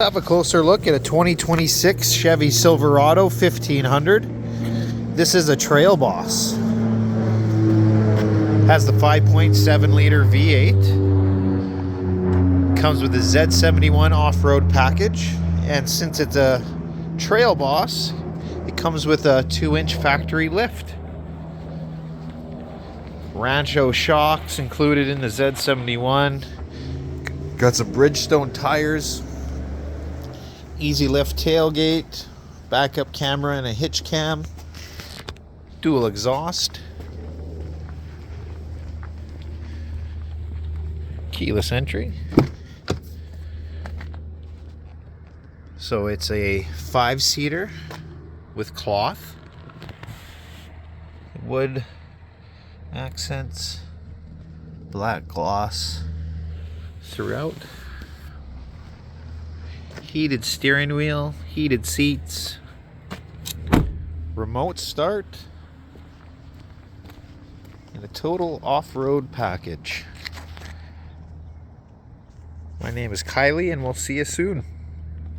Have a closer look at a 2026 Chevy Silverado 1500. This is a Trailboss. Has the 5.7 liter V8. Comes with a Z71 off-road package, and since it's a Trailboss, it comes with a 2-inch factory lift. Rancho shocks included in the Z71. Got some Bridgestone tires. Easy lift tailgate, backup camera and a hitch cam, dual exhaust, keyless entry. So it's a 5-seater with cloth, wood accents, black gloss throughout. Heated steering wheel, heated seats, remote start, and a total off-road package. My name is Kylie, and we'll see you soon.